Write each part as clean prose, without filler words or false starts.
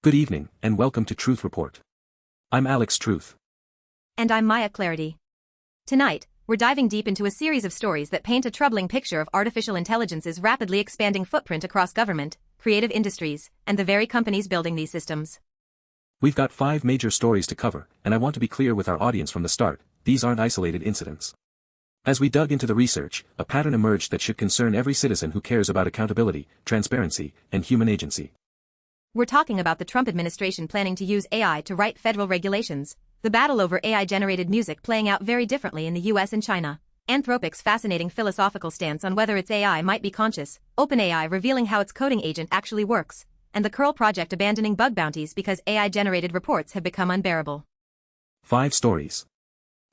Good evening, and welcome to Truth Report. I'm Alex Truth. And I'm Maya Clarity. Tonight, we're diving deep into a series of stories that paint a troubling picture of artificial intelligence's rapidly expanding footprint across government, creative industries, and the very companies building these systems. We've got 5 major stories to cover, and I want to be clear with our audience from the start, these aren't isolated incidents. As we dug into the research, a pattern emerged that should concern every citizen who cares about accountability, transparency, and human agency. We're talking about the Trump administration planning to use AI to write federal regulations, the battle over AI-generated music playing out very differently in the US and China, Anthropic's fascinating philosophical stance on whether its AI might be conscious, OpenAI revealing how its coding agent actually works, and the Curl project abandoning bug bounties because AI-generated reports have become unbearable. 5 stories.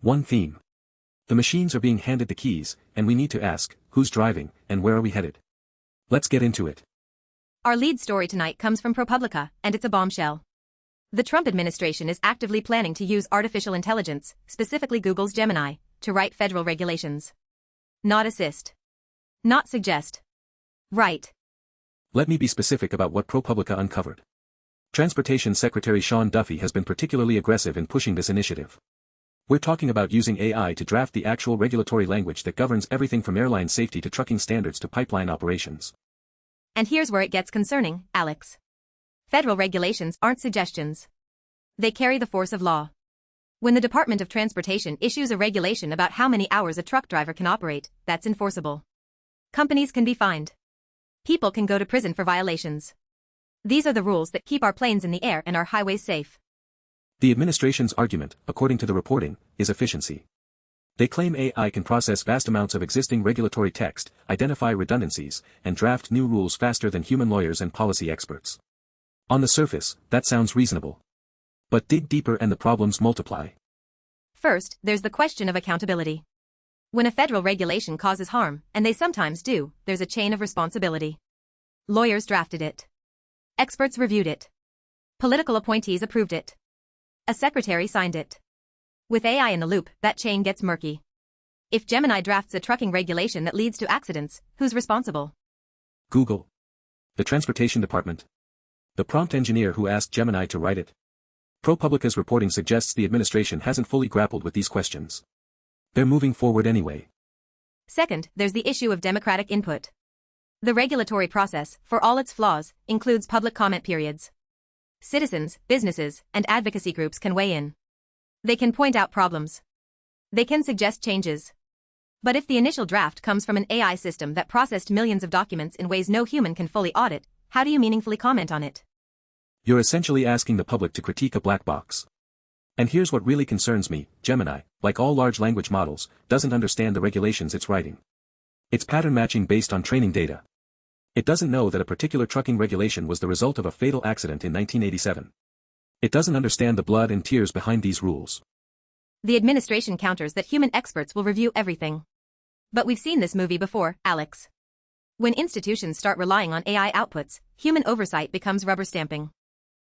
1 theme. The machines are being handed the keys, and we need to ask, who's driving, and where are we headed? Let's get into it. Our lead story tonight comes from ProPublica, and it's a bombshell. The Trump administration is actively planning to use artificial intelligence, specifically Google's Gemini, to write federal regulations. Not assist. Not suggest. Write. Let me be specific about what ProPublica uncovered. Transportation Secretary Sean Duffy has been particularly aggressive in pushing this initiative. We're talking about using AI to draft the actual regulatory language that governs everything from airline safety to trucking standards to pipeline operations. And here's where it gets concerning, Alex. Federal regulations aren't suggestions. They carry the force of law. When the Department of Transportation issues a regulation about how many hours a truck driver can operate, that's enforceable. Companies can be fined. People can go to prison for violations. These are the rules that keep our planes in the air and our highways safe. The administration's argument, according to the reporting, is efficiency. They claim AI can process vast amounts of existing regulatory text, identify redundancies, and draft new rules faster than human lawyers and policy experts. On the surface, that sounds reasonable. But dig deeper and the problems multiply. First, there's the question of accountability. When a federal regulation causes harm, and they sometimes do, there's a chain of responsibility. Lawyers drafted it. Experts reviewed it. Political appointees approved it. A secretary signed it. With AI in the loop, that chain gets murky. If Gemini drafts a trucking regulation that leads to accidents, who's responsible? Google. The Transportation Department. The prompt engineer who asked Gemini to write it. ProPublica's reporting suggests the administration hasn't fully grappled with these questions. They're moving forward anyway. Second, there's the issue of democratic input. The regulatory process, for all its flaws, includes public comment periods. Citizens, businesses, and advocacy groups can weigh in. They can point out problems. They can suggest changes. But if the initial draft comes from an AI system that processed millions of documents in ways no human can fully audit, how do you meaningfully comment on it? You're essentially asking the public to critique a black box. And here's what really concerns me, Gemini, like all large language models, doesn't understand the regulations it's writing. It's pattern matching based on training data. It doesn't know that a particular trucking regulation was the result of a fatal accident in 1987. It doesn't understand the blood and tears behind these rules. The administration counters that human experts will review everything. But we've seen this movie before, Alex. When institutions start relying on AI outputs, human oversight becomes rubber stamping.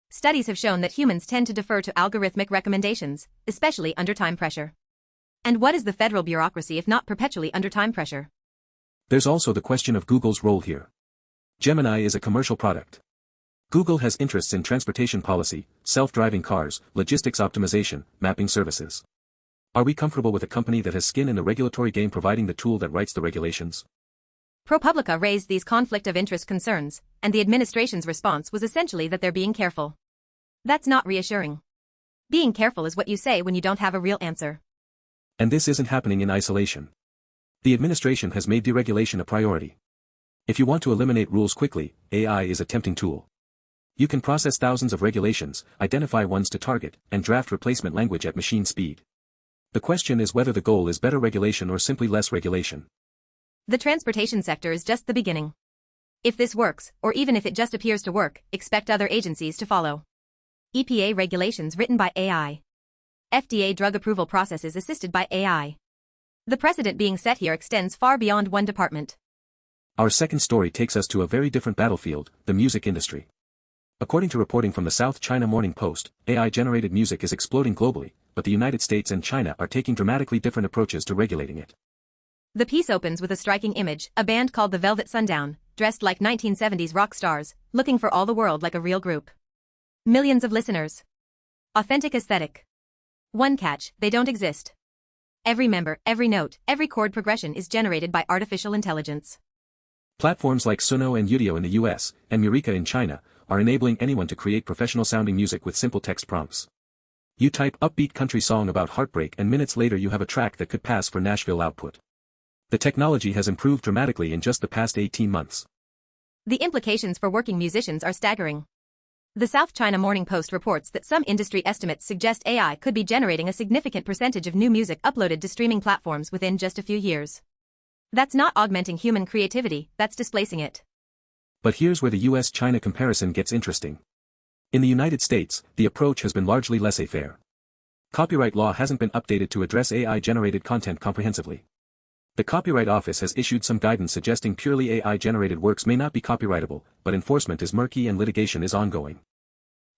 Studies have shown that humans tend to defer to algorithmic recommendations, especially under time pressure. And what is the federal bureaucracy if not perpetually under time pressure? There's also the question of Google's role here. Gemini is a commercial product. Google has interests in transportation policy, self-driving cars, logistics optimization, mapping services. Are we comfortable with a company that has skin in the regulatory game providing the tool that writes the regulations? ProPublica raised these conflict of interest concerns, and the administration's response was essentially that they're being careful. That's not reassuring. Being careful is what you say when you don't have a real answer. And this isn't happening in isolation. The administration has made deregulation a priority. If you want to eliminate rules quickly, AI is a tempting tool. You can process thousands of regulations, identify ones to target, and draft replacement language at machine speed. The question is whether the goal is better regulation or simply less regulation. The transportation sector is just the beginning. If this works, or even if it just appears to work, expect other agencies to follow. EPA regulations written by AI. FDA drug approval processes assisted by AI. The precedent being set here extends far beyond one department. Our second story takes us to a very different battlefield, the music industry. According to reporting from the South China Morning Post, AI-generated music is exploding globally, but the United States and China are taking dramatically different approaches to regulating it. The piece opens with a striking image, a band called the Velvet Sundown, dressed like 1970s rock stars, looking for all the world like a real group. Millions of listeners. Authentic aesthetic. One catch, they don't exist. Every member, every note, every chord progression is generated by artificial intelligence. Platforms like Suno and Udio in the US, and Murica in China, are enabling anyone to create professional-sounding music with simple text prompts. You type upbeat country song about heartbreak and minutes later you have a track that could pass for Nashville output. The technology has improved dramatically in just the past 18 months. The implications for working musicians are staggering. The South China Morning Post reports that some industry estimates suggest AI could be generating a significant percentage of new music uploaded to streaming platforms within just a few years. That's not augmenting human creativity, that's displacing it. But here's where the US-China comparison gets interesting. In the United States, the approach has been largely laissez-faire. Copyright law hasn't been updated to address AI-generated content comprehensively. The Copyright Office has issued some guidance suggesting purely AI-generated works may not be copyrightable, but enforcement is murky and litigation is ongoing.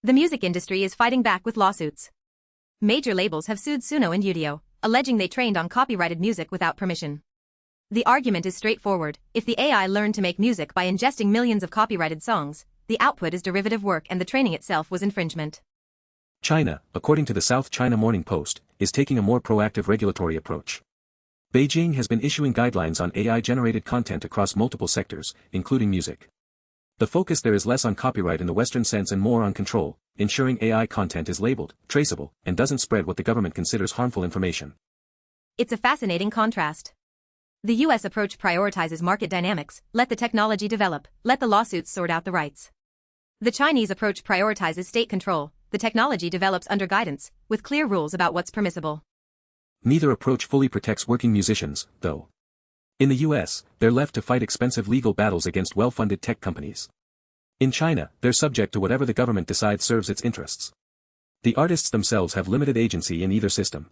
The music industry is fighting back with lawsuits. Major labels have sued Suno and Udio, alleging they trained on copyrighted music without permission. The argument is straightforward: if the AI learned to make music by ingesting millions of copyrighted songs, the output is derivative work and the training itself was infringement. China, according to the South China Morning Post, is taking a more proactive regulatory approach. Beijing has been issuing guidelines on AI-generated content across multiple sectors, including music. The focus there is less on copyright in the Western sense and more on control, ensuring AI content is labeled, traceable, and doesn't spread what the government considers harmful information. It's a fascinating contrast. The US approach prioritizes market dynamics, let the technology develop, let the lawsuits sort out the rights. The Chinese approach prioritizes state control, the technology develops under guidance, with clear rules about what's permissible. Neither approach fully protects working musicians, though. In the US, they're left to fight expensive legal battles against well-funded tech companies. In China, they're subject to whatever the government decides serves its interests. The artists themselves have limited agency in either system.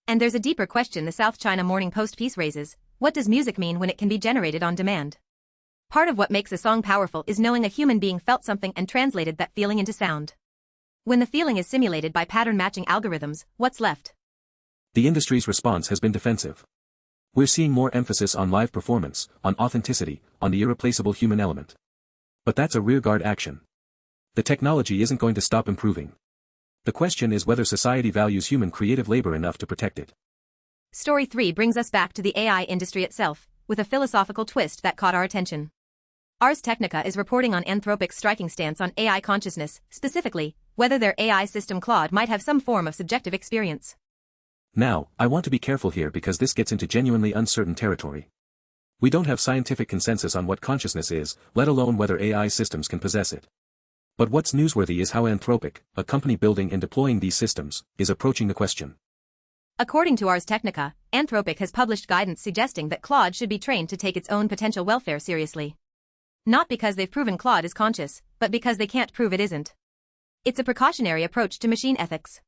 And there's a deeper question the South China Morning Post piece raises: what does music mean when it can be generated on demand? Part of what makes a song powerful is knowing a human being felt something and translated that feeling into sound. When the feeling is simulated by pattern-matching algorithms, what's left? The industry's response has been defensive. We're seeing more emphasis on live performance, on authenticity, on the irreplaceable human element. But that's a rearguard action. The technology isn't going to stop improving. The question is whether society values human creative labor enough to protect it. Story 3 brings us back to the AI industry itself, with a philosophical twist that caught our attention. Ars Technica is reporting on Anthropic's striking stance on AI consciousness, specifically, whether their AI system Claude might have some form of subjective experience. Now, I want to be careful here because this gets into genuinely uncertain territory. We don't have scientific consensus on what consciousness is, let alone whether AI systems can possess it. But what's newsworthy is how Anthropic, a company building and deploying these systems, is approaching the question. According to Ars Technica, Anthropic has published guidance suggesting that Claude should be trained to take its own potential welfare seriously. Not because they've proven Claude is conscious, but because they can't prove it isn't. It's a precautionary approach to machine ethics.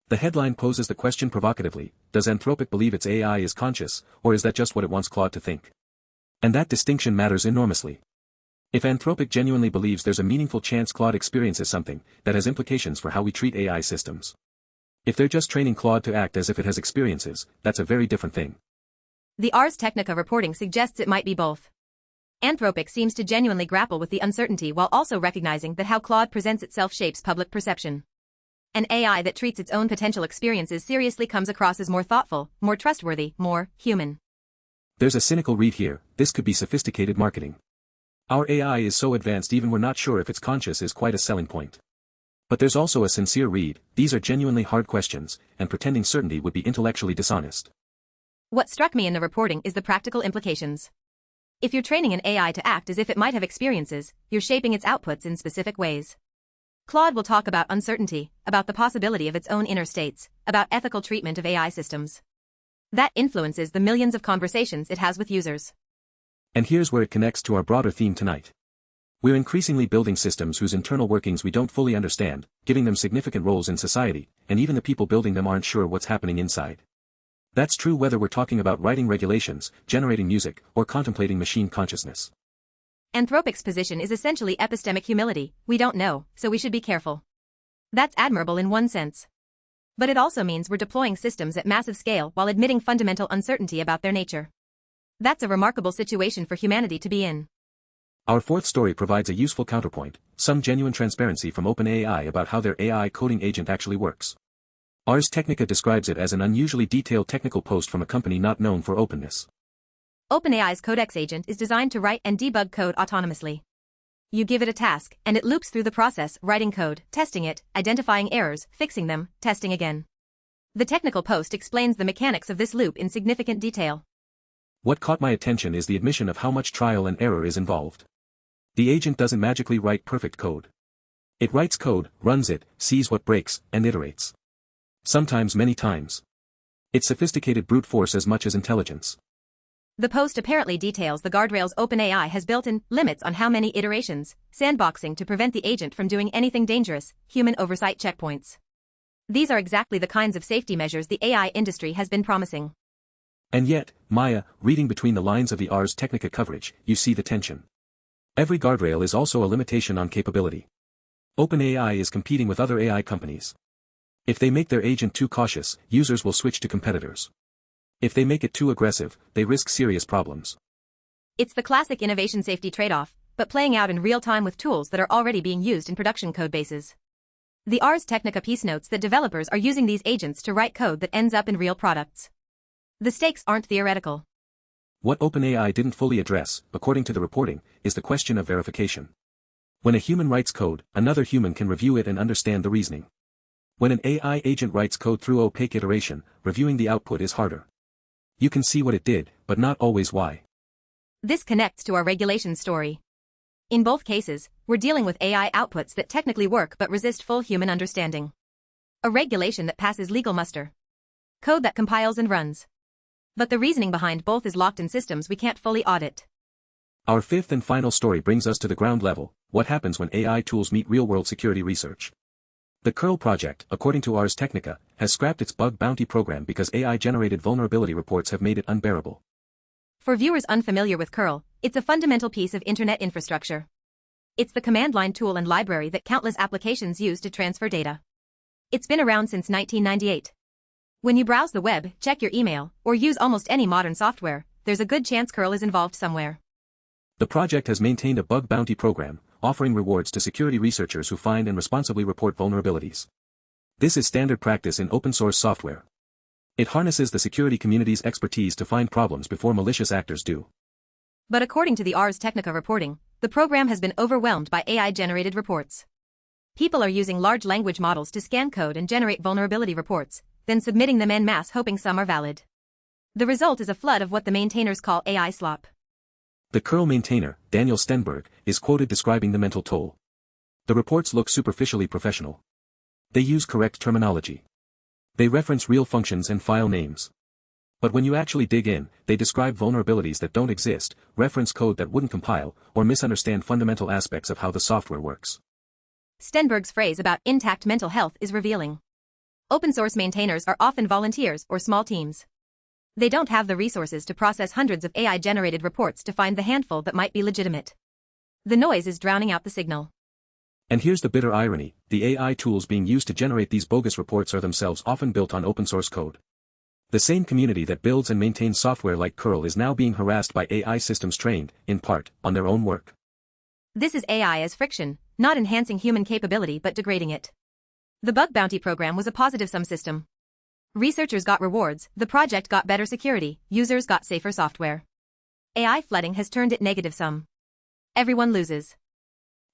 The headline poses the question provocatively: does Anthropic believe its AI is conscious, or is that just what it wants Claude to think? And that distinction matters enormously. If Anthropic genuinely believes there's a meaningful chance Claude experiences something, that has implications for how we treat AI systems. If they're just training Claude to act as if it has experiences, that's a very different thing. The Ars Technica reporting suggests it might be both. Anthropic seems to genuinely grapple with the uncertainty while also recognizing that how Claude presents itself shapes public perception. An AI that treats its own potential experiences seriously comes across as more thoughtful, more trustworthy, more human. There's a cynical read here: this could be sophisticated marketing. Our AI is so advanced even we're not sure if it's conscious is quite a selling point. But there's also a sincere read: these are genuinely hard questions, and pretending certainty would be intellectually dishonest. What struck me in the reporting is the practical implications. If you're training an AI to act as if it might have experiences, you're shaping its outputs in specific ways. Claude will talk about uncertainty, about the possibility of its own inner states, about ethical treatment of AI systems. That influences the millions of conversations it has with users. And here's where it connects to our broader theme tonight. We're increasingly building systems whose internal workings we don't fully understand, giving them significant roles in society, and even the people building them aren't sure what's happening inside. That's true whether we're talking about writing regulations, generating music, or contemplating machine consciousness. Anthropic's position is essentially epistemic humility: we don't know, so we should be careful. That's admirable in one sense. But it also means we're deploying systems at massive scale while admitting fundamental uncertainty about their nature. That's a remarkable situation for humanity to be in. Our fourth story provides a useful counterpoint. some genuine transparency from OpenAI about how their AI coding agent actually works. Ars Technica describes it as an unusually detailed technical post from a company not known for openness. OpenAI's Codex agent is designed to write and debug code autonomously. You give it a task, and it loops through the process, writing code, testing it, identifying errors, fixing them, testing again. The technical post explains the mechanics of this loop in significant detail. What caught my attention is the admission of how much trial and error is involved. The agent doesn't magically write perfect code. It writes code, runs it, sees what breaks, and iterates. Sometimes many times. It's sophisticated brute force as much as intelligence. The post apparently details the guardrails OpenAI has built in, limits on how many iterations, sandboxing to prevent the agent from doing anything dangerous, human oversight checkpoints. These are exactly the kinds of safety measures the AI industry has been promising. And yet, Maya, reading between the lines of the Ars Technica coverage, you see the tension. Every guardrail is also a limitation on capability. OpenAI is competing with other AI companies. If they make their agent too cautious, users will switch to competitors. If they make it too aggressive, they risk serious problems. It's the classic innovation safety trade-off, but playing out in real time with tools that are already being used in production codebases. The Ars Technica piece notes that developers are using these agents to write code that ends up in real products. The stakes aren't theoretical. What OpenAI didn't fully address, according to the reporting, is the question of verification. When a human writes code, another human can review it and understand the reasoning. When an AI agent writes code through opaque iteration, reviewing the output is harder. You can see what it did, but not always why. This connects to our regulation story. In both cases, we're dealing with AI outputs that technically work but resist full human understanding. A regulation that passes legal muster. Code that compiles and runs. But the reasoning behind both is locked in systems we can't fully audit. Our fifth and final story brings us to the ground level: what happens when AI tools meet real-world security research. The curl project, according to Ars Technica, has scrapped its bug bounty program because AI-generated vulnerability reports have made it unbearable. For viewers unfamiliar with curl, it's a fundamental piece of internet infrastructure. It's the command line tool and library that countless applications use to transfer data. It's been around since 1998. When you browse the web, check your email, or use almost any modern software, there's a good chance curl is involved somewhere. The project has maintained a bug bounty program, offering rewards to security researchers who find and responsibly report vulnerabilities. This is standard practice in open-source software. It harnesses the security community's expertise to find problems before malicious actors do. But according to the Ars Technica reporting, the program has been overwhelmed by AI-generated reports. People are using large language models to scan code and generate vulnerability reports, then submitting them en masse hoping some are valid. The result is a flood of what the maintainers call AI slop. The curl maintainer, Daniel Stenberg, is quoted describing the mental toll. The reports look superficially professional. They use correct terminology. They reference real functions and file names. But when you actually dig in, they describe vulnerabilities that don't exist, reference code that wouldn't compile, or misunderstand fundamental aspects of how the software works. Stenberg's phrase about intact mental health is revealing. Open-source maintainers are often volunteers or small teams. They don't have the resources to process hundreds of AI-generated reports to find the handful that might be legitimate. The noise is drowning out the signal. And here's the bitter irony: the AI tools being used to generate these bogus reports are themselves often built on open-source code. The same community that builds and maintains software like curl is now being harassed by AI systems trained, in part, on their own work. This is AI as friction, not enhancing human capability but degrading it. The bug bounty program was a positive-sum system. Researchers got rewards, the project got better security, users got safer software. AI flooding has turned it negative-sum. Everyone loses.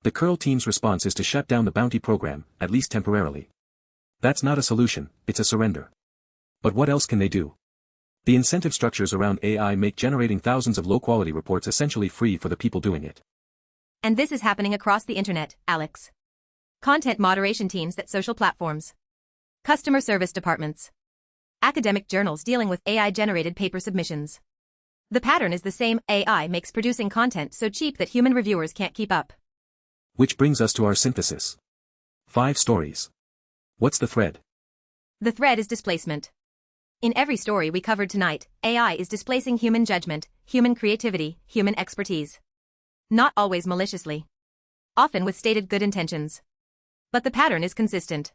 The curl team's response is to shut down the bounty program, at least temporarily. That's not a solution, it's a surrender. But what else can they do? The incentive structures around AI make generating thousands of low-quality reports essentially free for the people doing it. And this is happening across the internet, Alex. Content moderation teams at social platforms. Customer service departments. Academic journals dealing with AI-generated paper submissions. The pattern is the same: AI makes producing content so cheap that human reviewers can't keep up. Which brings us to our synthesis. 5 stories. What's the thread? The thread is displacement. In every story we covered tonight, AI is displacing human judgment, human creativity, human expertise. Not always maliciously. Often with stated good intentions. But the pattern is consistent.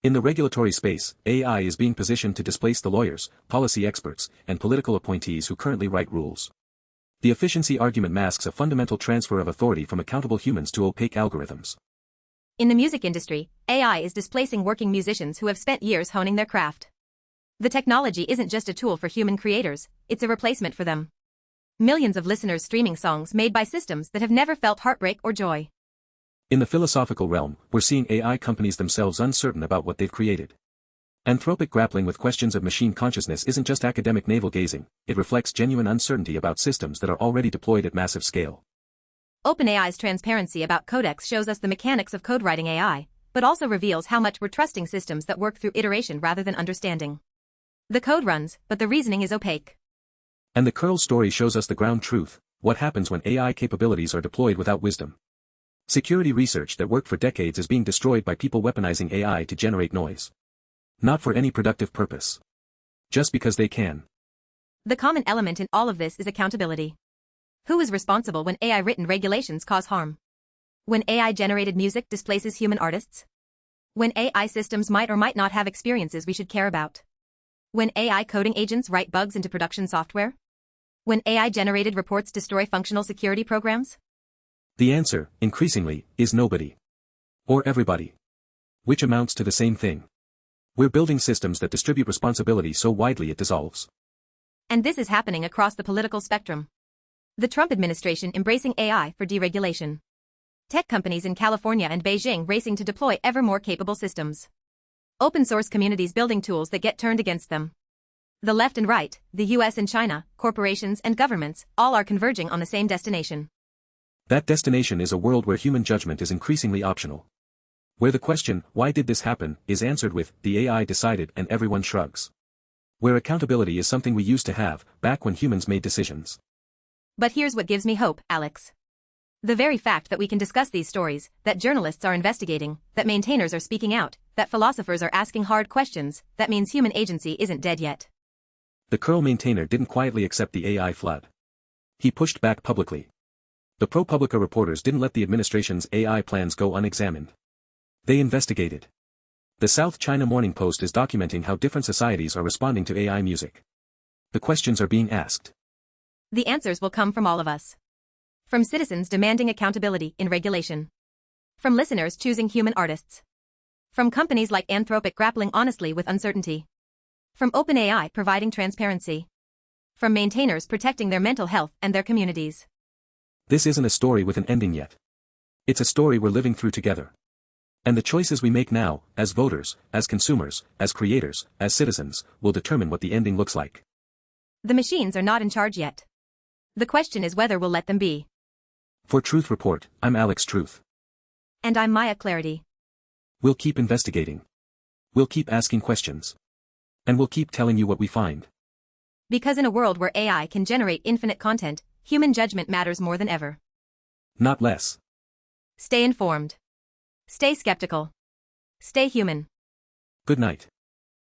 In the regulatory space, AI is being positioned to displace the lawyers, policy experts, and political appointees who currently write rules. The efficiency argument masks a fundamental transfer of authority from accountable humans to opaque algorithms. In the music industry, AI is displacing working musicians who have spent years honing their craft. The technology isn't just a tool for human creators, it's a replacement for them. Millions of listeners streaming songs made by systems that have never felt heartbreak or joy. In the philosophical realm, we're seeing AI companies themselves uncertain about what they've created. Anthropic grappling with questions of machine consciousness isn't just academic navel-gazing, it reflects genuine uncertainty about systems that are already deployed at massive scale. OpenAI's transparency about codecs shows us the mechanics of code-writing AI, but also reveals how much we're trusting systems that work through iteration rather than understanding. The code runs, but the reasoning is opaque. And the curl story shows us the ground truth: what happens when AI capabilities are deployed without wisdom. Security research that worked for decades is being destroyed by people weaponizing AI to generate noise. Not for any productive purpose. Just because they can. The common element in all of this is accountability. Who is responsible when AI-written regulations cause harm? When AI-generated music displaces human artists? When AI systems might or might not have experiences we should care about? When AI coding agents write bugs into production software? When AI-generated reports destroy functional security programs? The answer, increasingly, is nobody. Or everybody. Which amounts to the same thing. We're building systems that distribute responsibility so widely it dissolves. And this is happening across the political spectrum. The Trump administration embracing AI for deregulation. Tech companies in California and Beijing racing to deploy ever more capable systems. Open source communities building tools that get turned against them. The left and right, the US and China, corporations and governments, all are converging on the same destination. That destination is a world where human judgment is increasingly optional. Where the question, why did this happen, is answered with, the AI decided and everyone shrugs. Where accountability is something we used to have, back when humans made decisions. But here's what gives me hope, Alex. The very fact that we can discuss these stories, that journalists are investigating, that maintainers are speaking out, that philosophers are asking hard questions, that means human agency isn't dead yet. The curl maintainer didn't quietly accept the AI flood. He pushed back publicly. The ProPublica reporters didn't let the administration's AI plans go unexamined. They investigated. The South China Morning Post is documenting how different societies are responding to AI music. The questions are being asked. The answers will come from all of us. From citizens demanding accountability in regulation. From listeners choosing human artists. From companies like Anthropic grappling honestly with uncertainty. From OpenAI providing transparency. From maintainers protecting their mental health and their communities. This isn't a story with an ending yet. It's a story we're living through together. And the choices we make now, as voters, as consumers, as creators, as citizens, will determine what the ending looks like. The machines are not in charge yet. The question is whether we'll let them be. For Truth Report, I'm Alex Truth. And I'm Maya Clarity. We'll keep investigating. We'll keep asking questions. And we'll keep telling you what we find. Because in a world where AI can generate infinite content, human judgment matters more than ever. Not less. Stay informed. Stay skeptical. Stay human. Good night.